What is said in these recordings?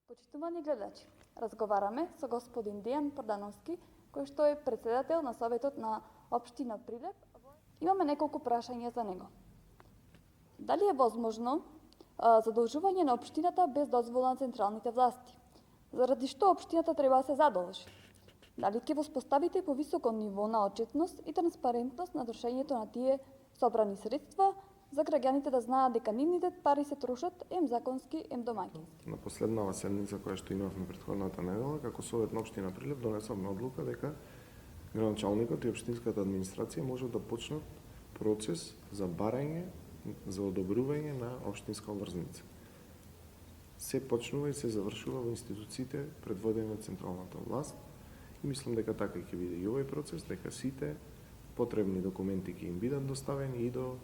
Почитувани гледачи, разговараме со господин Дејан Продановски, кој што е председател на Советот на Општина Прилеп. Имаме неколку прашања за него. Дали е возможно задолжување на општината без дозвола на централните власти? Заради што општината треба да се задолжи? Дали ќе воспоставите повисоко ниво на отчетност и транспарентност на трошењето на тие собрани средства, за граѓаните да знаат дека нивните пари се трошат ем законски, ем домаќински? На последнава седница која што имавме претходната недела, како Совет на Општина Прилеп донесовме одлука дека градоначалникот и општинската администрација можат да почнат процес за барање, за одобрување на општинска обврзница. Се почнува и се завршува во институциите предводени од централната власт и мислам дека така ќе биде и овој процес, дека сите потребни документи ќе им бидат доставени и до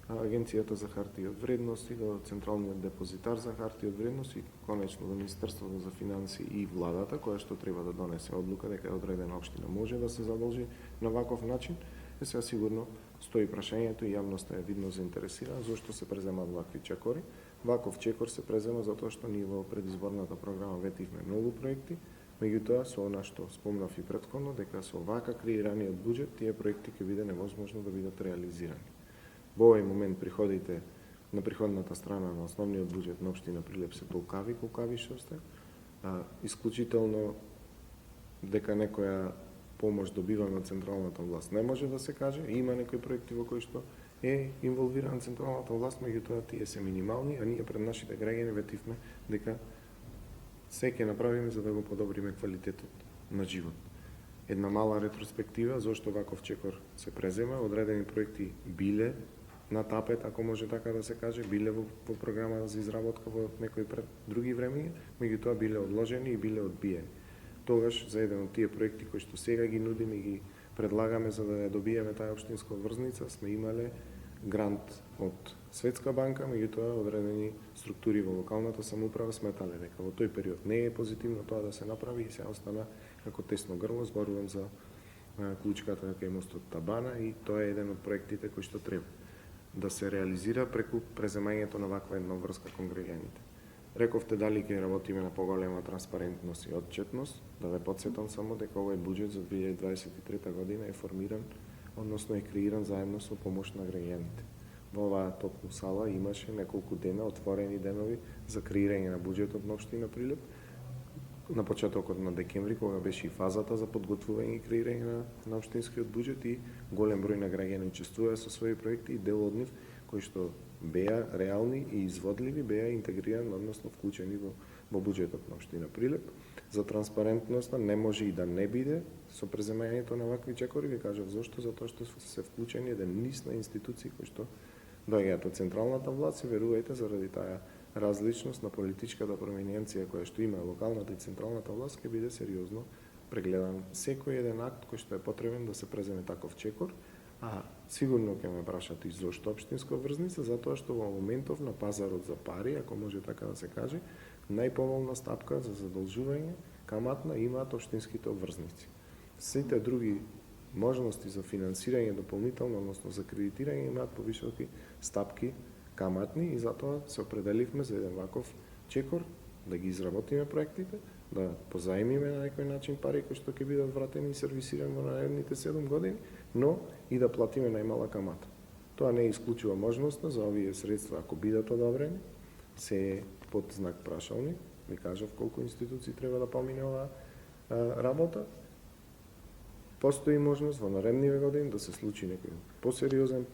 Агенцијата за хартија од вредност, и до Централниот депозитар за хартија од вредност и конечно до Министерството за финансии и владата, која што треба да донесе одлука дека одредена општина може да се задолжи на ваков начин. Сега сигурно стои прашањето и јавноста е видно заинтересирана зошто се преземаат вакви чекори. Ваков чекор се презема затоа што ние во предизборната програма ветивме многу проекти, меѓутоа со она што спомнав и претходно дека со вака креираниот буџет тие проекти ќе биде невозможно да бидат реализирани. Во овој момент приходите на приходната страна на основниот буџет на општина Прилеп се толкави колкави што сте. Исклучително дека некоја помош добиваме од централната власт не може да се каже. Има некои проекти во кои што е инволвирана централната власт, меѓутоа тие се минимални, а ние пред нашите граѓани ветивме дека се ќе направиме за да го подобриме квалитетот на живот. Една мала ретроспектива зошто ваков чекор се презема, одредени проекти биле на тапет, ако може така да се каже, биле во програма за изработка во некои други времења, меѓутоа биле одложени и биле одбиени. Тогаш за еден од тие проекти кои што сега ги нудиме и ги предлагаме за да ја добиеме таа општинска обврзница, сме имале грант од Светска банка, меѓутоа одредени структури во локалната самоуправа сметале дека во тој период не е позитивно тоа да се направи и се остана како тесно грло. Зборувам за клучката кај мостот Табана и тоа е еден од проектите кои што треба да се реализира преку преземањето на ваква една врска кон граѓаните. Рековте дали ќе работиме на поголема транспарентност и отчетност, да ве потсетам само дека овој буџет за 2023 година е формиран, односно е креиран заедно со помош на граѓаните. Во оваа токму сала имаше неколку дена, отворени денови за креирање на буџетот на општина Прилеп. На почетокот на декември, кога беше и фазата за подготвување и креирање на општинскиот буџет и голем број на граѓани учествуваа со своји проекти и дел од нив кои што беа реални и изводливи, беа интегрирани, односно вклучени во буџетот на општина Прилеп. За транспарентноста не може и да не биде со преземањето на вакви чекори, ви кажав зошто, затоа што се вклучени еден низ на институции кои што доаѓаат од централната власт и верувајте заради таа различност на политичката проминенција која што има локалната и централната власт ќе биде сериозно прегледан секој еден акт кој што е потребен да се преземе таков чекор, а сигурно ќе ме прашате и зошто општинска обврзница, затоа што во моментов на пазарот за пари, ако може така да се каже, најповолна стапка за задолжување каматна имаат општинските обврзници. Сите други можности за финансирање дополнително, односно за кредитирање имаат повисоки стапки каматни и затоа се определивме за еден ваков чекор, да ги изработиме проектите, да позаимиме на некој начин пари кои што ќе бидат вратени и сервисирани во наредните 7 години, но и да платиме најмала камата. Тоа не исклучува можноста за овие средства, ако бидат одобрени, се е под знак прашалник, ви кажав колку институции треба да помине оваа работа. Постои можност во наредниве години да се случи некој посериозен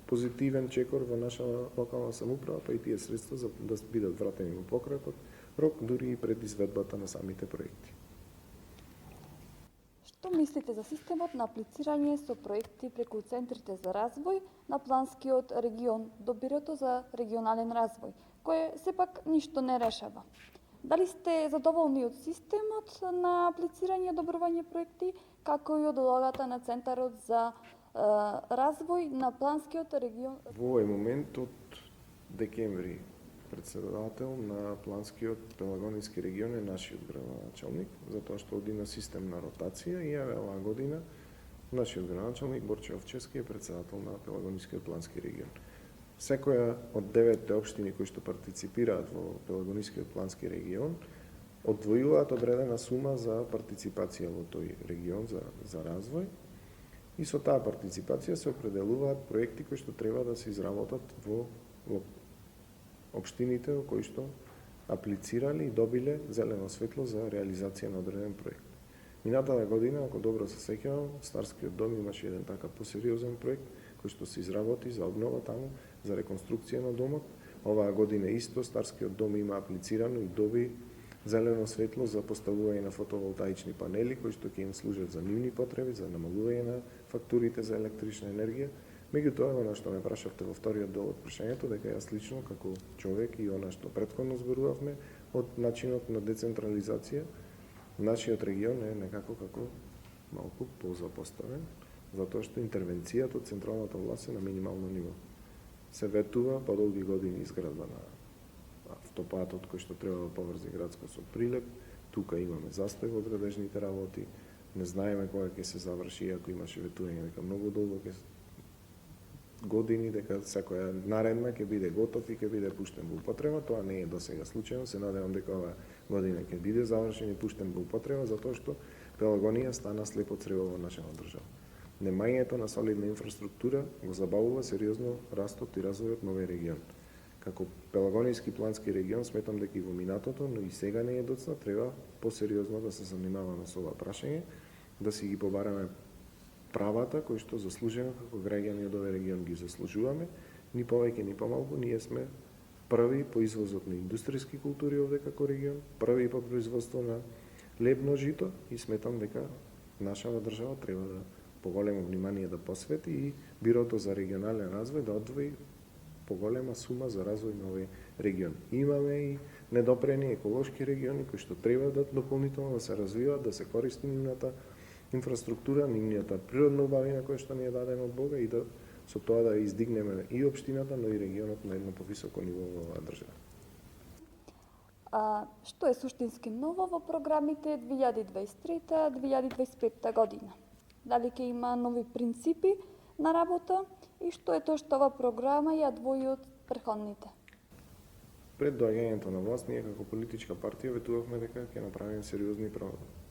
позитивен чекор во наша локална самоуправа, па и тие средства за да бидат вратени во пократок рок, дури и пред изведбата на самите проекти. Што мислите за системот на аплицирање со проекти преку центрите за развој на планскиот регион до Бирото за регионален развој, кое сепак ништо не решава? Дали сте задоволни од системот на аплицирање и одобрување проекти, како и од улогата на Центарот за развој на планскиот регион? Во овој момент од декември председател на планскиот пелагонски регион е нашиот градоначалник, затоа што оди на системна ротација и оваа година нашиот градоначалник Борче Овчевски е председател на пелагонскиот плански регион. секоја од 9 општини кои што партиципираат во Пелагонискиот плански регион одвојуваат одредена сума за партиципација во тој регион за развој и со таа партиципација се определуваат проекти кои што треба да се изработат во општините во кои што аплицирале и добиле зелено светло за реализација на одреден проект. Минатата година, ако добро се сеќавам, Старскиот дом имаше еден така посериозен проект кој што се изработи за обнова таму, за реконструкција на домот. Оваа година исто Старскиот дом има аплицирано и доби зелено светло за поставување на фотоволтаични панели кои што ќе им служат за нивни потреби, за намалување на фактурите за електрична енергија. Меѓутоа, она што ме прашавте во вториот дел од прашањето, дека јас лично како човек и она што претходно зборувавме од начинот на децентрализација, нашиот регион е некако како малку позапоставен, затоа што интервенцијата од централната власт е на минимално ниво. Се ветува подолги години изградба на автопатот кој што треба да поврзи Градско со Прилеп. Тука имаме застој во градежните работи. Не знаеме кога ќе се заврши, ако имаше ветување дека многу долго ќе години, дека секоја наредна ќе биде готов и ќе биде пуштен во употреба. Тоа не е досега случајно. Се надевам дека оваа година ќе биде завршен и пуштен во употреба, затоа што Пелагонија стана слепо црево во нашата држава. Немањето на солидна инфраструктура го забавува сериозно растот и развојот на овој регион. Како Пелагонијски плански регион сметам дека и во минатото, но и сега не е доцна, треба посериозно да се занимаваме со ова прашање, да си ги побараме правата кои што заслужено како граѓани од овој регион ги заслужуваме, ни повеќе ни помалку. Ние сме први по извозот на индустријски култури овде како регион, први по производство на лебно жито и сметам дека нашава држава треба да поголемо внимание да посвети и Бирото за регионален развој да одвои поголема сума за развој на овој регион. Имаме и недопрени еколошки региони кои што треба да дополнително да се развиваат, да се користи нивната инфраструктура, нивната природна убавина која што ни е дадена од Бога и да со тоа да издигнеме и општината, но и регионот на едно повисоко ниво во оваа држава. Што е суштински ново во програмите 2023-2025 година? Дали ќе има нови принципи на работа и што е тоа што ова програма ја двои од претходните? Пред доаѓањето на власт, ние како политичка партија ветувавме дека ќе направиме сериозни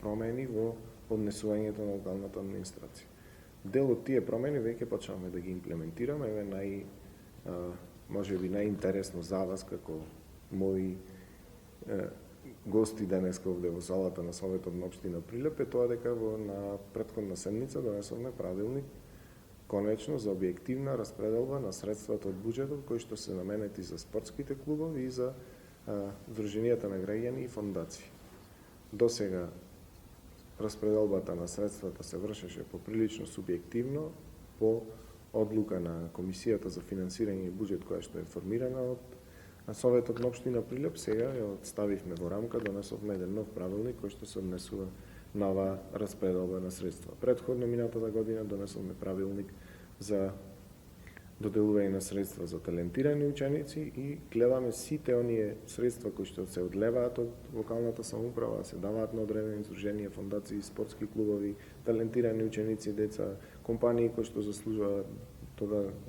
промени во однесувањето на локалната администрација. Дел од тие промени веќе почнавме да ги имплементираме. Еве можеби најинтересно за вас како мои гости денеска овде во залата на Советот на општина Прилеп е тоа дека на претходна седмица донесовме правилник конечно за објективна распределба на средствата од буџетот кои што се наменети за спортските клубови и за здруженијата на граѓани и фондации. Досега распределбата на средствата се вршеше поприлично субјективно по одлука на Комисијата за финансирање и буџет која што е формирана од Советот на општина Прилеп. Сега ја отставивме во рамка, донесовме еден нов правилник кој што се однесува на оваа распределба на средства. Претходно минатата година донесовме правилник за доделување на средства за талентирани ученици и гледаме сите оние средства кои што се одлеваат од локалната самоуправа, се даваат на одредени здруженија, фондации, спортски клубови, талентирани ученици, деца, компании кои што заслужуваат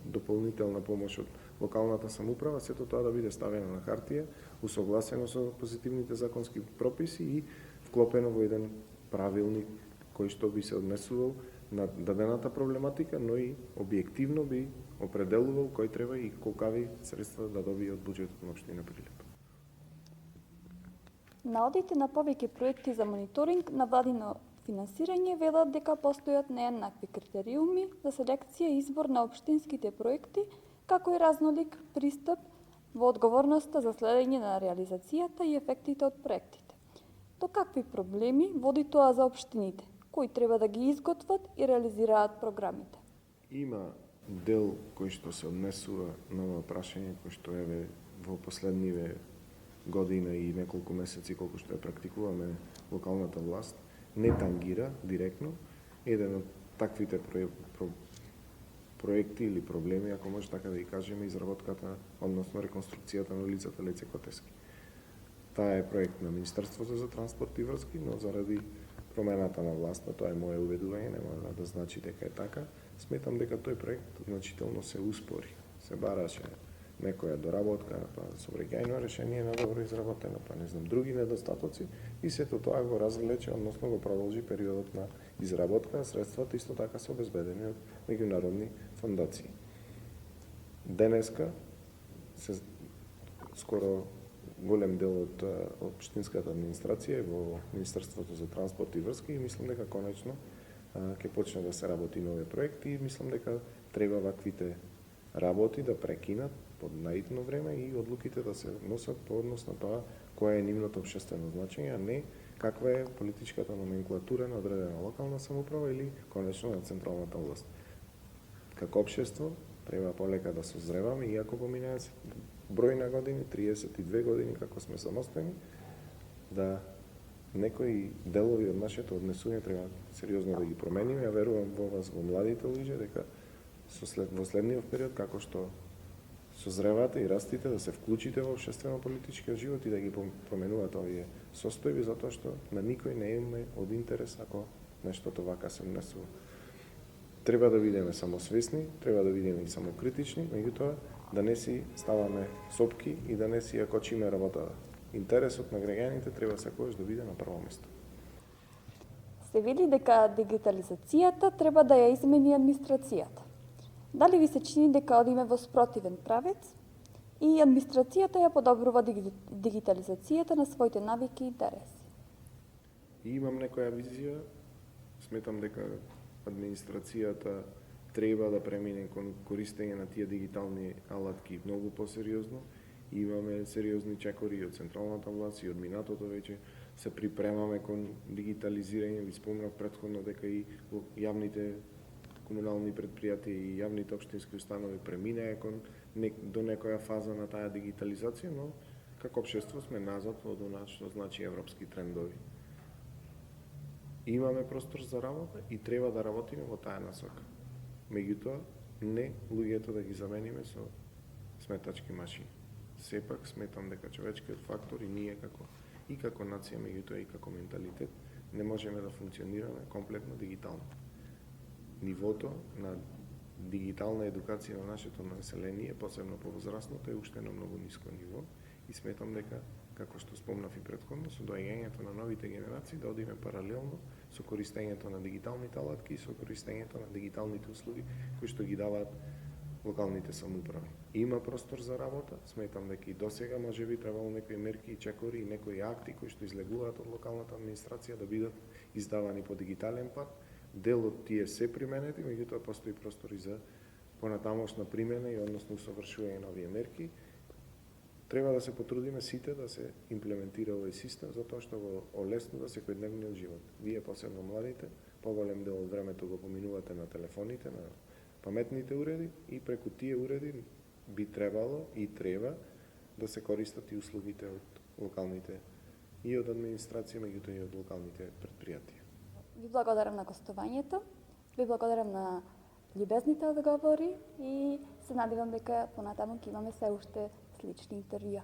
дополнителна помош од локалната самоуправа, сето тоа да биде ставено на хартија, усогласено со позитивните законски прописи и вклопено во еден правилник кој што би се однесувал на дадената проблематика, но и објективно би определувал кој треба и колкави средства да добие од буџетот на општина Прилеп. Наодите на повеќе проекти за мониторинг на владино финансирање велат дека постојат нееднакви критериуми за селекција и избор на општинските проекти, како и разнолик пристап во одговорноста за следење на реализацијата и ефектите од проектите. До какви проблеми води тоа за општините, кои треба да ги изготват и реализираат програмите? Има дел кој што се однесува на ова прашање, кој што еве во последниве година и неколку месеци колку што ја практикуваме локалната власт, не тангира директно. Еден од таквите проекти или проблеми, ако може така да ги кажеме, изработката, односно реконструкцијата на улицата Леце Котевски. Таа е проект на Министерството за транспорт и врски, но заради промената на власта, тоа е мое уведување, нема да значи дека е така, сметам дека тој проект значително се успори. Се бараше некоја доработка, па сообраќајно решение на добро изработено, па не знам, други недостатоци и сето тоа го развлече, односно го продолжи периодот на изработка, средствата исто така се обезбедени од меѓународни фондации. Денеска се скоро голем дел од општинската администрација е во Министерството за транспорт и врски и мислам дека конечно ќе почне да се работи нови проекти и мислам дека треба ваквите работи да прекинат под наидно време и одлуките да се носат по однос на тоа која е нивното општествено значење, а не каква е политичката номенклатура на одредена локална самоуправа или конечно на централната власт. Како општество треба полека да созреваме, иако поминаа број на години, 32 години како сме самостојни, да некои делови од нашето однесување треба сериозно да ги промениме. Ја верувам во вас, во младите луѓе, дека во следниот период, како што созревате и растите, да се вклучите во општествено-политичкиот живот и да ги променувате овие состојби, затоа што на никој не е од интерес ако нештото вака се внесува. Треба да бидеме самосвесни, треба да бидеме и самокритични, меѓутоа да не си ставаме сопки и да не си ја кочиме работата. Интересот на граѓаните треба секогаш да биде на прво место. Се вели дека дигитализацијата треба да ја измени администрацијата. Дали ви се чини дека одиме во спротивен правец и администрацијата ја подобрува дигитализацијата на своите навики и интереси? И имам некоја визија, сметам дека администрацијата треба да премине кон користење на тие дигитални алатки многу посериозно. Имаме сериозни чекори од централната власт и од минатото веќе се припремаме кон дигитализирање. Ви спомнав претходно дека и во јавните комунални предпријатија и јавните општински установи преминаа до некоја фаза на таа дигитализација, но како општество сме назад од она што значи европски трендови. Имаме простор за работа и треба да работиме во таа насока. Меѓутоа, не луѓето да ги замениме со сметачки машини. Сепак сметам дека човечкиот фактор и ние како нација, меѓутоа и како менталитет, не можеме да функционираме комплетно дигитално. Нивото на дигитална едукација на нашето население, посебно по возрастното, е уште на многу ниско ниво и сметам дека, како што спомнав и претходно, со доаѓањето на новите генерации да одиме паралелно со користењето на дигиталните алатки и со користењето на дигиталните услуги кои што ги даваат локалните самоуправи. Има простор за работа, сметам дека и досега можеби требало некои мерки и чекори и некои акти кои што излегуваат од локалната администрација да бидат издавани по дигитален пат. Дел од тие се применети, меѓутоа постои простор и за понатамошна примена и односно усовршување на овие мерки. Треба да се потрудиме сите да се имплементира овој систем, затоа што го олеснува секојдневниот живот. Вие, посебно младите, поголем дел од времето го поминувате на телефоните, на паметните уреди и преку тие уреди би требало и треба да се користат и услугите од локалните и од администрација, меѓутоа и од локалните предпријатија. Ви благодарам на гостувањето, ви благодарам на љубезните одговори и се надевам дека понатаму ќе имаме се уште слични интервјуа.